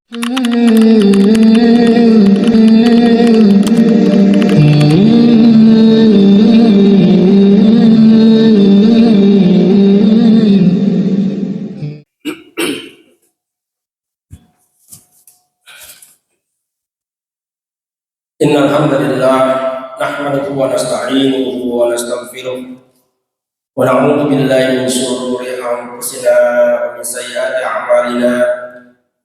Innal hamdalillah nahmaduhu wa nasta'inuhu wa nastaghfiruh wa na'udzu billahi min shururi anfusina wa min sayyiati a'malina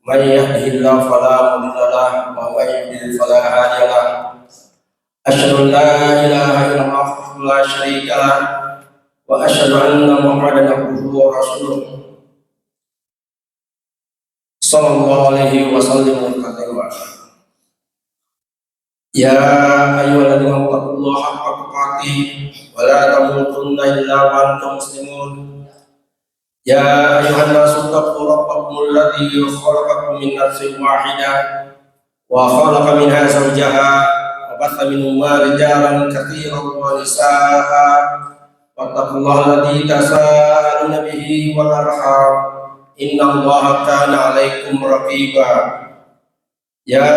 may yahdihillahu fala mudilla lahu wa may yudlil fala hadiya lahu asyhadu an la ilaha illallah wahdahu la syarika lah wa asyhadu anna muhammadan abduhu wa rasuluh sallallahu alaihi wa sallam wa sallam. Ya ayyuhalladzina taqullaha haqqa tuqatih wa la tamutunna illa wa antum muslimun. Ya ayyuhan nasu taqu rabbakum alladzi khalaqakum min nafsin wahidah wa khalaqa minha zawjaha wa batha minhuma rijalan katsiran wa nisaa'a wattaqullaha alladzi tasaaluna bihi wal arham innallaha kana 'alaikum raqiba. Ya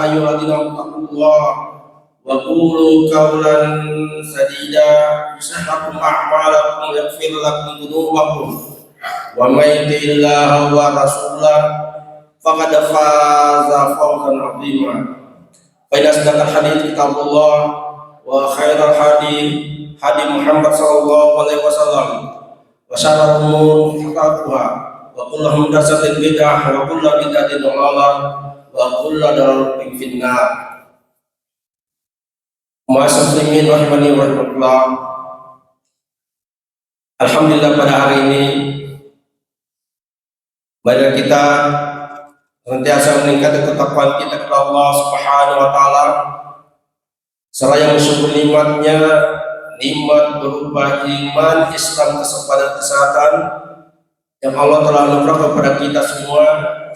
ayyuhalladzina taqullaha wa qulu qawlan sadida yuslih lakum a'malakum wa yaghfir lakum dhunubakum wa may yuti'illaha wa rasulahu faqad faza fawzan 'azima. Fa inna asdaqal hadits kitabullah wa khairal hadi Muhammad sallallahu alaihi wasallam wa syarrul umuri muhdatsatuha wa kullu muhdatsatin bid'ah wa kullu bid'atin dhalalah wa kullu dalalah finnar. Muslimin rahimani wa rahimakumullah. Alhamdulillah pada hari ini marilah kita senantiasa meningkatkan ketakwaan kita kepada Allah Subhanahu wa taala seraya bersyukur nikmatnya, nikmat berupa iman, Islam, kesempatan, kesehatan yang Allah telah anugerahkan kepada kita semua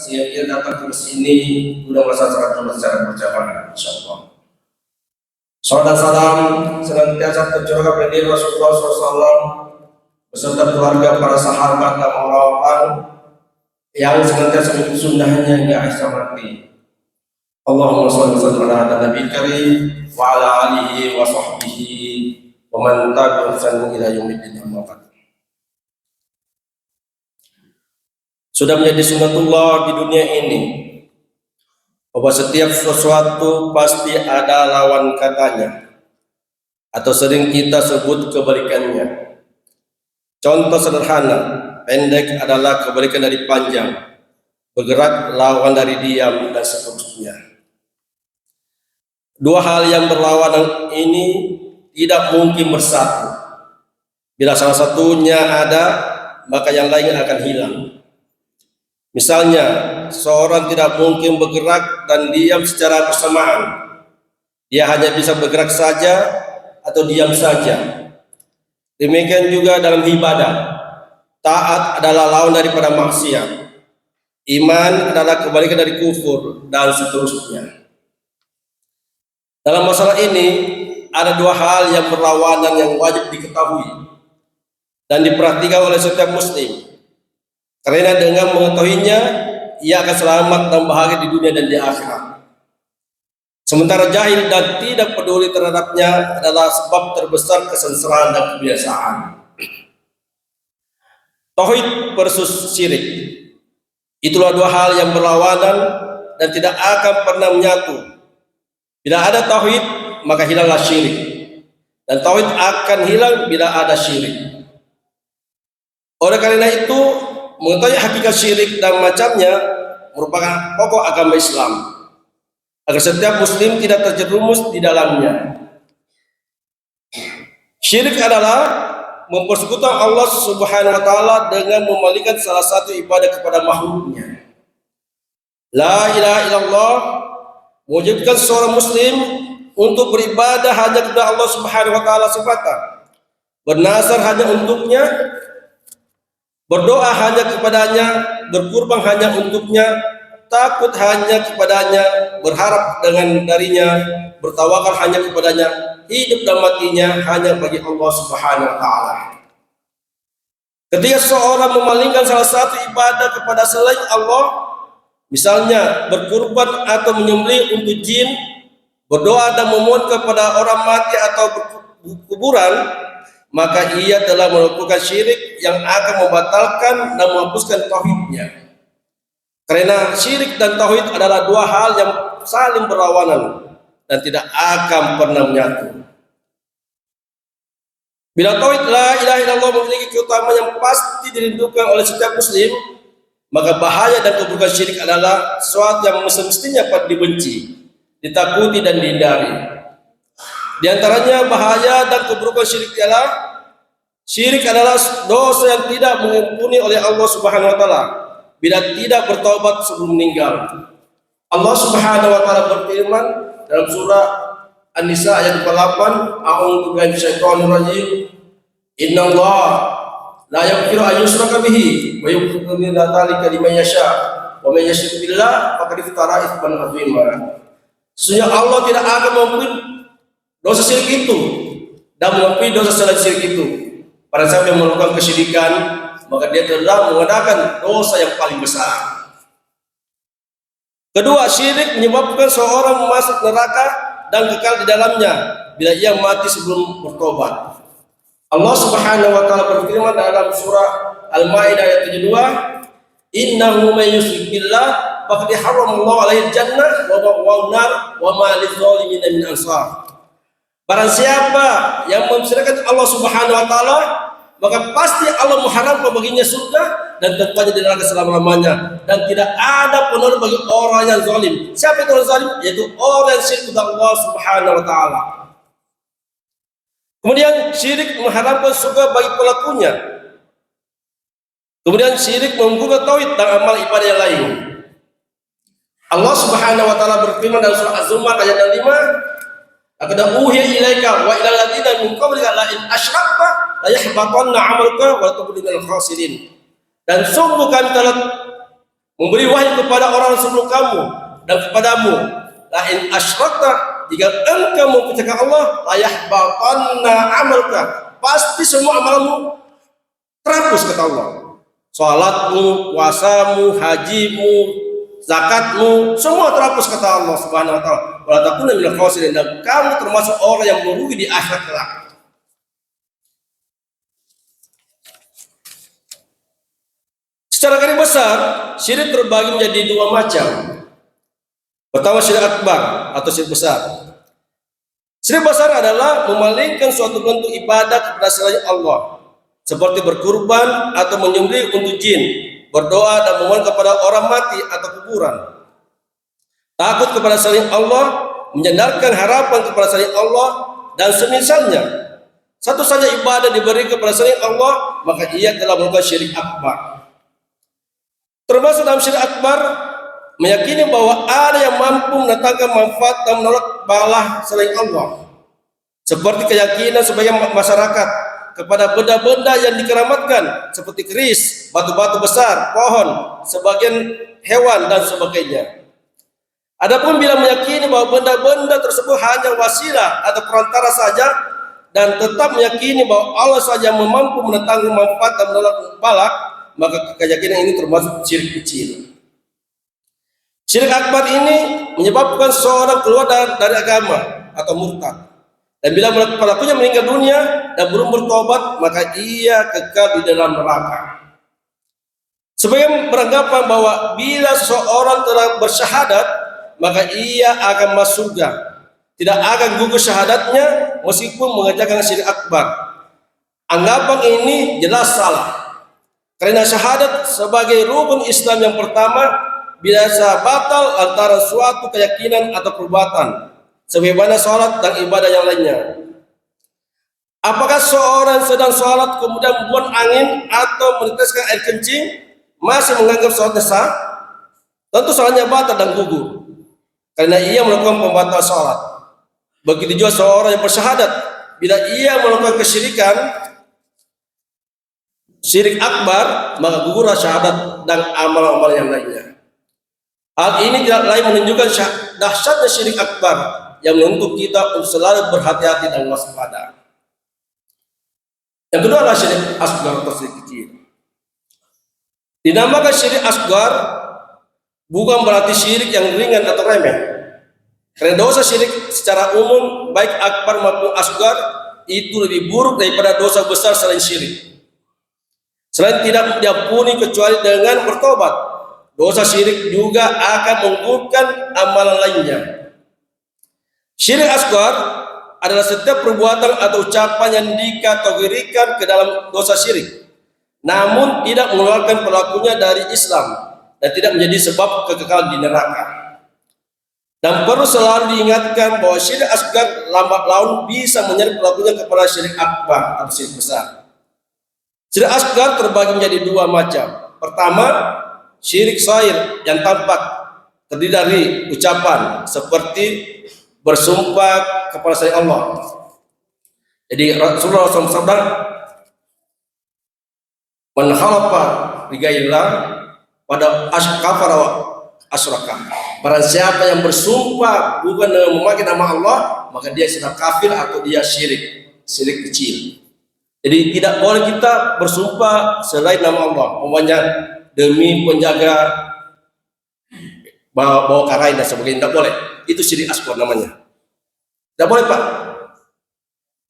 sehingga kita datang ke sini guna melaksanakan secara berjamaah insyaallah. Salam dan salam senantiasa tercurahkan kepada diri Rasulullah SAW beserta keluarga, para sahabat dan orang-orang yang senantiasa mengikuti sunnahnya hingga akhir mati. Allahumma shalli ala nabi karim wa ala alihi wa sahbihi wa man tabi'ahum ila yaumiddin amma ba'd. Sudah menjadi sunnatullah di dunia ini bahwa setiap sesuatu pasti ada lawan katanya atau sering kita sebut kebalikannya. Contoh sederhana, pendek adalah kebalikan dari panjang, bergerak lawan dari diam dan seterusnya. Dua hal yang berlawanan ini tidak mungkin bersatu. Bila salah satunya ada, maka yang lain akan hilang. Misalnya, seorang tidak mungkin bergerak dan diam secara bersamaan. Dia hanya bisa bergerak saja atau diam saja. Demikian juga dalam ibadah. Taat adalah lawan daripada maksiat. Iman adalah kebalikan dari kufur dan seterusnya. Dalam masalah ini, ada dua hal yang berlawanan yang wajib diketahui dan diperhatikan oleh setiap muslim. Karena dengan mengetahuinya, ia akan selamat dan bahagia di dunia dan di akhirat. Sementara jahil dan tidak peduli terhadapnya adalah sebab terbesar kesengsaraan dan kebiasaan. Tauhid versus syirik. Itulah dua hal yang berlawanan dan tidak akan pernah menyatu. Bila ada tauhid, maka hilanglah syirik. Dan tauhid akan hilang bila ada syirik. Oleh karena itu, mengetahui hakikat syirik dan macamnya merupakan pokok agama Islam agar setiap muslim tidak terjerumus di dalamnya. Syirik adalah mempersekutukan Allah Subhanahu wa taala dengan memalingkan salah satu ibadah kepada makhluknya. La ilaha illallah mewajibkan seorang muslim untuk beribadah hanya kepada Allah Subhanahu wa taala semata, bernazar hanya untuknya, berdoa hanya kepadanya, berkurban hanya untuknya, takut hanya kepadanya, berharap darinya, bertawakal hanya kepadanya, hidup dan matinya hanya bagi Allah Subhanahu wa taala. Ketika seorang memalingkan salah satu ibadah kepada selain Allah, Misalnya berkurban atau menyembelih untuk jin, berdoa dan memohon kepada orang mati atau kuburan, maka ia telah melakukan syirik yang akan membatalkan dan menghapuskan tauhidnya. Karena syirik dan tauhid adalah dua hal yang saling berlawanan dan tidak akan pernah menyatu. Bila tauhid la ilaha illallah memiliki keutamaan yang pasti dirindukan oleh setiap muslim, maka bahaya dan keburukan syirik adalah sesuatu yang semestinya patut dibenci, ditakuti dan dihindari. Di antaranya bahaya dan keburukan syirik adalah dosa yang tidak mengampuni oleh Allah Subhanahu wa taala bila tidak bertaubat sebelum meninggal. Allah Subhanahu wa taala berfirman dalam surah An-Nisa ayat 48, A'udzu billahi minasyaitonir rajim. Innallaha la yaghfiru an yushraka bihi wa yaghfiru ma dzalika liman yasha wa man yusyrik billah faqad iftara itsman 'azima. Sesungguhnya Allah tidak akan mengampuni dosa syirik itu dan mengampuni dosa selain syirik itu. Pada siapa yang melakukan kesyirikan, maka dia telah mengadakan dosa yang paling besar. Kedua, syirik menyebabkan seorang masuk neraka dan kekal di dalamnya bila ia mati sebelum bertobat. Allah Subhanahu wa taala berfirman dalam surah Al-Maidah ayat 72, "Innahu may yusyrik billah faqad harramallahu 'alaihi jannah wa ma'wahu nar wa ma lidzalimin min ansar." Barang siapa yang mensyirikkan Allah Subhanahu wa taala, maka pasti Allah mengharamkan baginya surga dan tempatnya di neraka selama-lamanya, dan tidak ada penolong bagi orang yang zalim. Siapa itu orang zalim? Yaitu orang yang syirik kepada Allah Subhanahu wa taala. Kemudian syirik mengharamkan surga bagi pelakunya. Kemudian syirik menggugah tauhid dan amal ibadah yang lain. Allah Subhanahu wa taala berfirman dalam surah Az-Zumar ayat 5, "Laqad uhiya ilaika wa ilal ladzina min qablika la in asyrakta la yahbatanna 'amaluka wa la takunanna minal khasirin." Dan sungguh kami telah memberi wahyu kepada orang sebelum kamu dan kepadamu, la in asyrakta, jika engkau mempercayai Allah, la yahbatanna 'amaluka, pasti semua amalmu terhapus kata Allah. Salatmu, puasamu, hajimu, zakatmu, semua terhapus kata Allah Subhanahu wa taala. Wala takunanna minal khasirin, dan kamu termasuk orang yang merugi di akhirat kelak. Secara garis besar, syirik terbagi menjadi dua macam. Pertama, syirik akbar atau syirik besar. Syirik besar adalah memalingkan suatu bentuk ibadah kepada selain Allah, seperti berkurban atau menyembelih untuk jin, berdoa dan memohon kepada orang mati atau kuburan, takut kepada selain Allah, menyandarkan harapan kepada selain Allah, dan semisalnya. Satu saja ibadah diberi kepada selain Allah, maka ia telah melakukan syirik akbar. Termasuk dalam syirik akbar, meyakini bahwa ada yang mampu mendatangkan manfaat dan menolak bala selain Allah, seperti keyakinan sebagian masyarakat kepada benda-benda yang dikeramatkan seperti keris, batu-batu besar, pohon, sebagian hewan dan sebagainya. Adapun bila meyakini bahwa benda-benda tersebut hanya wasilah atau perantara saja, dan tetap meyakini bahwa Allah saja mampu mendatangkan manfaat dan menolak bala, maka keyakinan ini termasuk syirik kecil. Syirik akbar ini menyebabkan seorang keluar dari agama atau murtad. Dan bila pelakunya meninggal dunia dan belum bertobat, maka ia kekal di dalam neraka. Sebagian beranggapan bahwa bila seseorang telah bersyahadat, maka ia akan masuk surga, tidak akan gugur syahadatnya meskipun mengerjakan syirik akbar. Anggapan ini jelas salah. Karena syahadat sebagai rukun Islam yang pertama biasa batal antara suatu keyakinan atau perbuatan, sebagaimana sholat dan ibadah yang lainnya. Apakah seorang sedang sholat kemudian membuang angin atau meneteskan air kencing masih menganggap sholatnya sah? Tentu sholatnya batal dan gugur, karena ia melakukan pembatal sholat. Begitu juga seorang yang bersyahadat, bila ia melakukan kesyirikan, syirik akbar, maka gugurlah syahadat dan amal-amal yang lainnya. Hal ini tidak lain menunjukkan dahsyatnya syirik akbar yang menuntut kita untuk selalu berhati-hati dan waspada. Yang kedua adalah syirik asgar atau syirik kecil. Dinamakan syirik asgar bukan berarti syirik yang ringan atau remeh. Karena dosa syirik secara umum baik akbar maupun asgar itu lebih buruk daripada dosa besar selain syirik. Selain tidak diampuni kecuali dengan bertobat, dosa syirik juga akan menggugurkan amalan lainnya. Syirik asgar adalah setiap perbuatan atau ucapan yang dikategorikan ke dalam dosa syirik, namun tidak mengeluarkan pelakunya dari Islam dan tidak menjadi sebab kekekalan di neraka. Dan perlu selalu diingatkan bahwa syirik asgar lambat laun bisa menyeret pelakunya kepada syirik akbar atau syirik besar. Syirik asgar terbagi menjadi dua macam. Pertama, syirik zahir yang tampak, terdiri dari ucapan seperti bersumpah kepada selain Allah. Jadi Rasulullah SAW bersabda, "Man halafa bi ghairillah pada kafara wa asyraka." Barang siapa yang bersumpah bukan dengan memakai nama Allah, maka dia sudah kafir atau dia syirik kecil. Jadi tidak boleh kita bersumpah selain nama Allah. Umpamanya demi penjaga bawa karai dan sebagainya, tidak boleh. Itu syirik asghar namanya. Tidak boleh, Pak.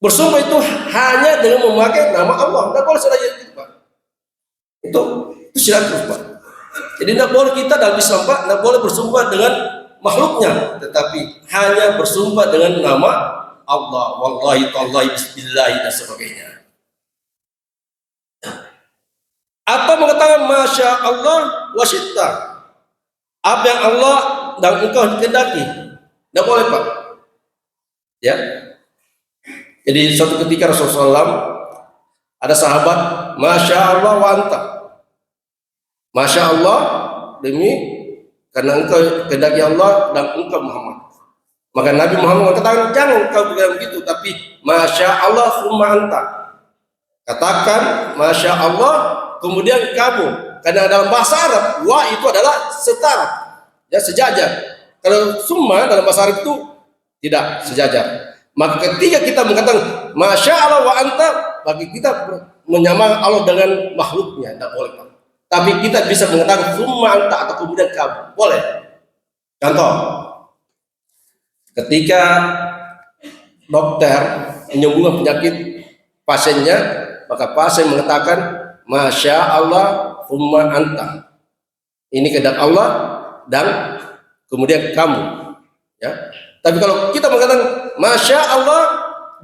Bersumpah itu hanya dengan memakai nama Allah. Tidak boleh selain itu, Pak. Itu syirik asghar, Pak. Jadi tidak boleh kita dalam Islam, Pak, tidak boleh bersumpah dengan makhluknya, tetapi hanya bersumpah dengan nama Allah. Wallahi tallahi bismillahi dan sebagainya. Atau mengatakan masya Allah wa syi'ta, apa yang Allah dan engkau kehendaki. Tidak boleh, Pak. Ya. Jadi suatu ketika Rasulullah SAW ada sahabat, masya Allah wa anta. Masya Allah, demi karena engkau kehendaki Allah dan engkau Muhammad. Maka Nabi Muhammad mengatakan jangan engkau bilang begitu, tapi masya Allah summa anta. Katakan masya Allah kemudian kamu. Karena dalam bahasa Arab wa itu adalah setara, ya, sejajar. Kalau summa dalam bahasa Arab itu tidak sejajar. Maka ketika kita mengatakan masya Allah wa anta, bagi kita menyamakan Allah dengan makhluknya tidak boleh, Pak. Tapi kita bisa mengatakan summa anta atau kemudian kamu, boleh. Contoh, ketika dokter menyembuhkan penyakit pasiennya, maka pasien mengatakan masya Allah summa anta. Ini kehendak Allah dan kemudian kamu, ya. Tapi kalau kita mengatakan masya Allah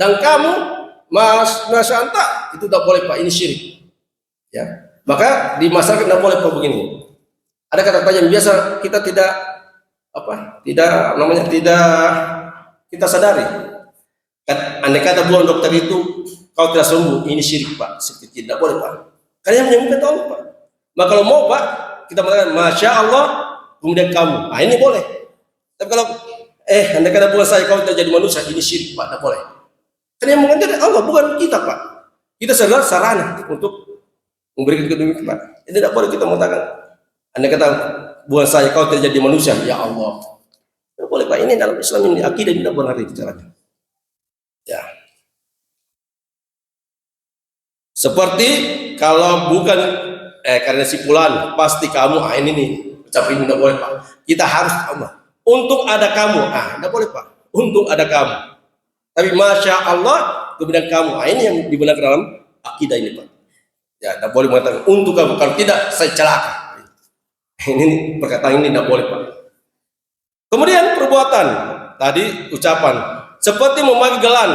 dan kamu masya anta, itu tidak boleh, Pak. Ini syirik, ya. Maka di masyarakat tidak boleh Pak begini. Ada kata-kata yang biasa kita tidak kita sadari. Andai kata bukan dokter itu kau tidak sembuh, ini syirik, Pak. Syirik tidak boleh, Pak. Karena menyembuhkan Allah, Pak. Maka kalau mau, Pak, kita mengatakan masya Allah kemudian kamu. Ini boleh. Tapi kalau andai kata bukan saya kau tidak jadi manusia, ini syirik, Pak. Tidak boleh. Karena yang mengatakan Allah bukan kita, Pak. Kita adalah sarana untuk memberikan kedua Pak. Jadi tidak boleh kita mengatakan andai kata bukan saya kau tidak jadi manusia, ya Allah. Tidak boleh, Pak. Ini dalam Islam ini akidah tidak benar itu caranya. Ya. Seperti kalau bukan karena si fulan pasti kamu, ini nih ucap ini tidak boleh, Pak. Kita harus Allah. Untung ada kamu, tidak boleh, Pak. Untung ada kamu. Tapi masya Allah kemudian kamu, ini yang dibenarkan dalam akidah ini, Pak. Ya, tidak boleh mengatakan untuk kamu, kalau tidak saya celaka. Ini perkataan ini tidak boleh, Pak. Kemudian perbuatan tadi ucapan seperti memakai gelang,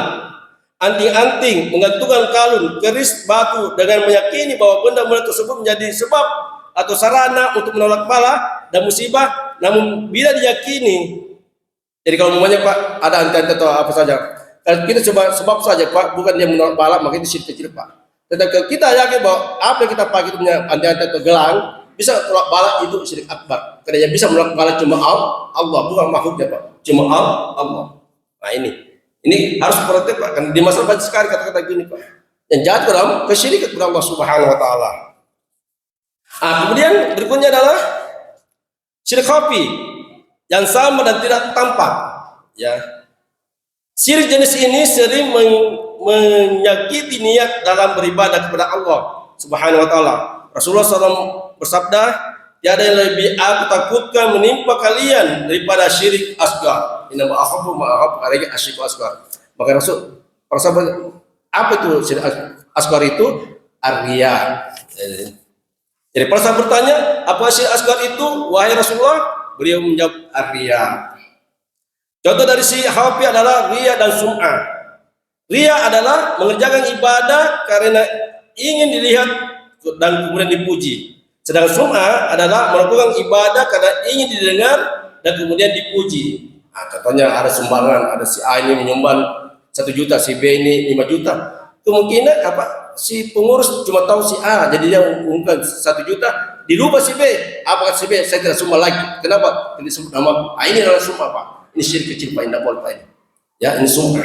anting-anting, menggantungkan kalung, keris batu dengan meyakini bahwa benda-benda tersebut menjadi sebab atau sarana untuk menolak bala dan musibah. Namun bila diyakini, jadi kalau umumnya, Pak, ada anting-anting atau apa saja, kalau kita coba sebab saja, Pak, bukan dia menolak bala, maka itu syirik kecil, Pak. Tetapi kita yakin bahwa apa yang kita pakai itu punya anting-anting atau gelang bisa menolak bala, itu syirik akbar. Karena yang bisa menolak bala cuma Allah, bukan makhluknya, Pak. Cuma Allah. Nah ini harus perhatikan, Pak. Karena di masalah banyak sekali kata-kata gini, Pak, yang jatuh dalam kesyirikan kepada Allah Subhanahu Wa Taala. Kemudian berikutnya adalah syirik khafi yang sama dan tidak tampak. Ya, syirik jenis ini sering menyakiti niat dalam beribadah kepada Allah Subhanahu Wa Taala. Rasulullah SAW bersabda, tiada yang lebih aku takutkan menimpa kalian daripada syirik asgar. Inna ma'akhafu alaihi asyirku asgar. Maka Rasul, para sahabat, apa itu syirik asgar itu? Ar-riya. Jadi para sahabat bertanya, apa syirik asgar itu? Wahai Rasulullah, beliau menjawab ar-riya. Contoh dari syirik khafi adalah riya dan sum'ah. Riya adalah mengerjakan ibadah karena ingin dilihat dan kemudian dipuji. Sedangkan sum'ah adalah melakukan ibadah karena ingin didengar dan kemudian dipuji. Nah, contohnya ada sumbangan, ada si A ini menyumbang 1 juta, si B ini 5 juta. Kemungkinan apa? Si pengurus cuma tahu si A, jadi dia mengumumkan 1 juta, dilupa si B. Apa kata si B? Saya tidak sumbang lagi. Kenapa? Tidak sebut nama. Ini adalah sumpah, Pak. Ini syirik kecil, Pak. Tidak boleh, Pak. Ya, ini sumpah.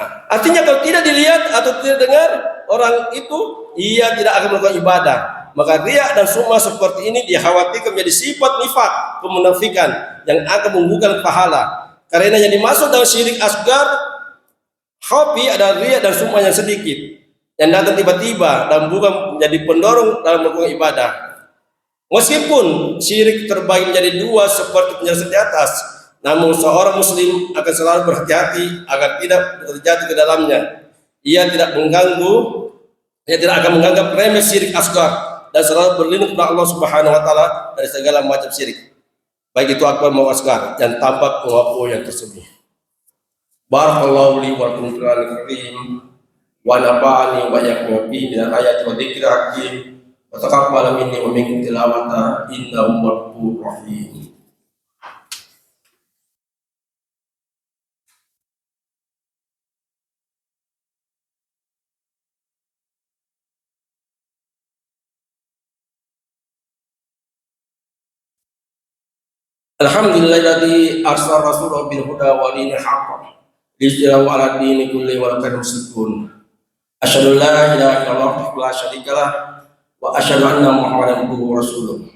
Nah, artinya kalau tidak dilihat atau tidak dengar orang itu, ia tidak akan melakukan ibadah. Maka riya dan sum'ah seperti ini dikhawatirkan menjadi sifat nifak, kemunafikan yang akan membuka pahala. Karena yang dimaksud dalam syirik asgar khafi adalah riya dan sum'ah yang sedikit, yang datang tiba-tiba dan bukan menjadi pendorong dalam melakukan ibadah. Meskipun syirik terbagi menjadi 2 seperti penjelasan di atas, namun seorang muslim akan selalu berhati-hati agar tidak terjatuh ke dalamnya. Ia tidak akan menganggap remeh syirik asgar dan selalu berlindung kepada Allah Subhanahu wa taala dari segala macam syirik. Baik itu akbar maupun asgar yang tampak maupun yang tersembunyi. Barakallahu li wa lakum fil Qur'anil karim wa nafa'ani wa iyyakum bihi min ayati wa dzikril hakim. Wa taqabbal minni wa minkum tilawata innahu ghafurur rahim. Alhamdulillahilladzi arsala rasulahu bil huda wa dinil haqq liyudhhirahu 'ala dini kulli walau kana musyrikun. Asyhadu an la ilaha illallah wa la syarikalah wa asyhadu anna Muhammadan abduhu wa rasuluh.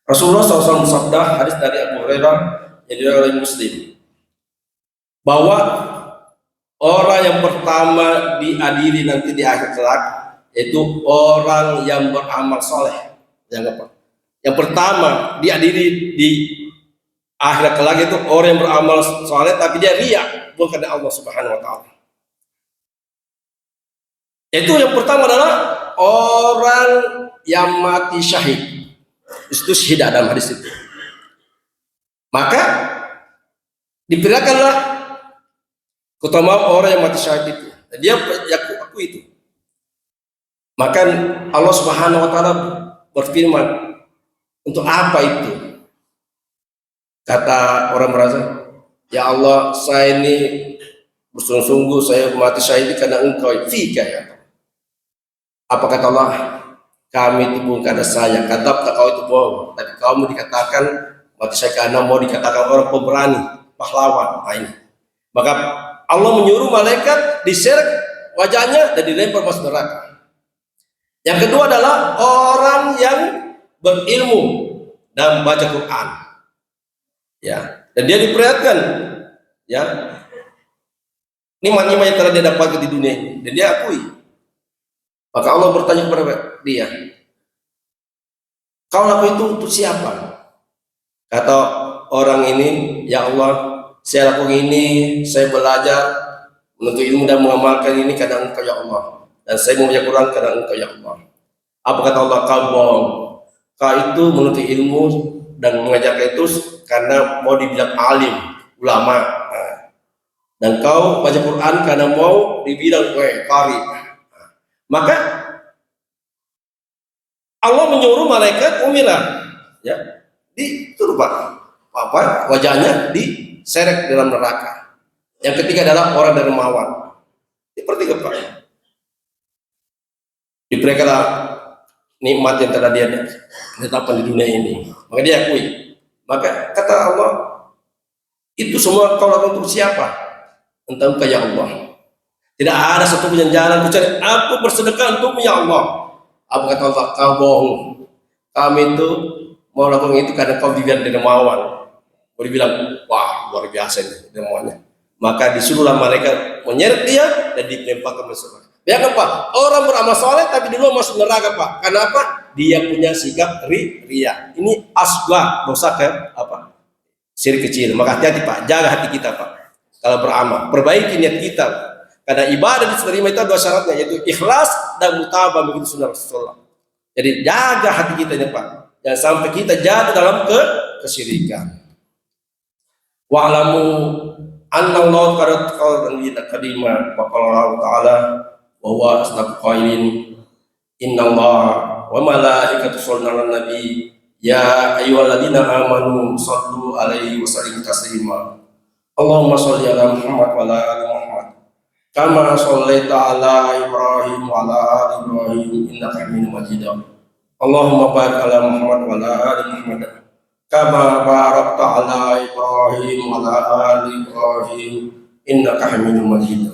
Rasulullah SAW bersabda, hadis dari Abu Hurairah yang diriwayatkan oleh Muslim, bahwa orang yang pertama diadili nanti di akhir kelak yaitu orang yang beramal soleh. Yang pertama diadili di akhir kelak itu orang yang beramal soleh tapi dia riya bukan karena Allah Subhanahu wa taala. Itu yang pertama adalah orang yang mati syahid. Itu syahid dalam hadis itu. Maka diperkirakanlah keutamaan orang yang mati syahid itu. Dan dia aku itu. Maka Allah Subhanahu wa taala berfirman, untuk apa itu? Kata orang merasa, ya Allah, saya ini bersungguh-sungguh saya mati syahid karena Engkau fika ya. Apa kata Allah? Kami itu bukan karena saya. Kata kau itu bohong. Tapi kamu dikatakan mati syahid karena mau dikatakan orang pemberani, pahlawan. Nah, ini. Maka Allah menyuruh malaikat diseret wajahnya dan dilempar masuk neraka. Yang kedua adalah orang yang berilmu dan baca Quran. Ya, dan dia diperlihatkan ya nikmat-nikmat yang telah dia dapatkan di dunia ini dan dia akui. Maka Allah bertanya kepada dia, kau lakukan itu untuk siapa? Kata orang ini, ya Allah, saya lakukan ini, saya belajar menuntut ilmu dan mengamalkan ini karena Engkau ya Allah, dan saya mau membaca Quran karena Engkau ya Allah. Apa kata Allah? Kau bohong. Kau itu menuntut ilmu dan mengajarkan itu karena mau dibilang alim, ulama. Dan kau baca Quran karena mau dibilang qari. Maka Allah menyuruh malaikat umilah, ya, dituruh apa wajahnya diseret dalam neraka. Yang ketiga adalah orang dermawan. Seperti apa? Diberikanlah nikmat yang telah dia ditetapkan di dunia ini. Maka dia akui. Maka kata Allah, itu semua kau lakukan untuk siapa? Entah Engkau ya Allah. Tidak ada satu jalan kecuali aku bersedekah untukmu ya Allah. Apa kata Allah? Kau bohong. Kami itu mau lakukan itu karena kau dibilang dermawan. Mau dibilang, wah luar biasa ini dermawannya. Maka disuruhlah malaikat menyeret dia dan dilemparkan masuk neraka. Ya kan Pak? Orang beramal soleh tapi dulu masuk neraka Pak. Karena apa? dia punya sikap ria. Ini asghar, dosa syirik kecil. Maka hati-hati Pak, jaga hati kita Pak. Kalau beramal, perbaiki niat kita. Karena ibadah diterima itu dua syaratnya, yaitu ikhlas dan mutabah begitu sunnah Rasulullah. Jadi jaga hati kita ini Pak. Jangan sampai kita jatuh dalam kesyirikan. Wa'lamu anna Allah qad qala kadima wa qala Allah ta'ala wa huwa asdaqul qailin innallaha wa malaikatahu yusholluna 'alan nabi ya ayyuhalladzina amanu shallu 'alaihi wa sallimu taslima Allahumma shalli 'ala Muhammad wa 'ala ali Muhammad kama shallaita 'ala Ibrahim wa 'ala ali Ibrahim innaka Hamidum Majid Allahumma barik 'ala Muhammad wa 'ala ali Muhammad kama barakta 'ala Ibrahim wa 'ala ali Ibrahim innaka Hamidum Majid.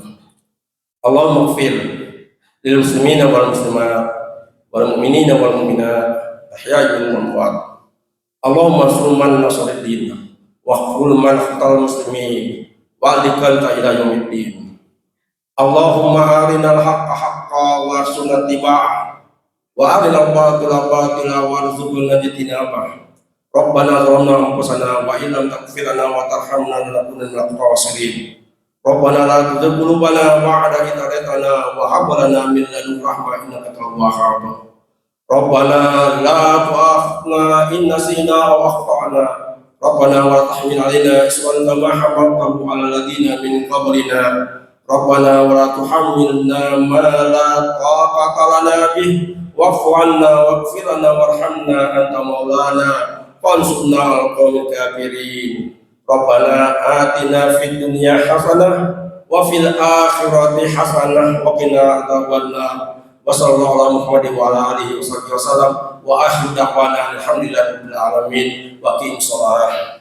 Allahumma ighfir lil muslimina wal muslimat wal mu'minina wal mu'minat ahya'i wal amwat. Allahumma ansur man nasara din wa khul man khatal muslimin wa alikal ila yaumiddin. Allahumma arinal haqqa haqqan warzuqna ittiba'ah wa arinal batila batila warzuqna ijtinabah. Rabbana zalamna anfusana wa illam taghfir lana wa tarhamna lanakunanna minal khasirin. Rabbana la tuzigh qulubana ba'da idh hadaytana wa hab lana min ladunka rahmah innaka antal wahhab. Rabbana la tu'akhidhna in nasina aw akhtana. Rabbana wa la tahmil 'alaina isran kama hamaltahu 'alal ladzina min qablina. Rabbana wa la tuhammilna ma la taqata lana bih wa'fu 'anna waghfir lana warhamna anta maulana fansurna 'alal qaumil kafirin. Rabbana atina fid dunya hasanah wa fil akhirati hasanah wa qina adzabannar. Wa sallallahu ala Muhammadin wa ala alihi wasallam wa akhiru da'wana alhamdulillahi rabbil alamin wa aqim shalah.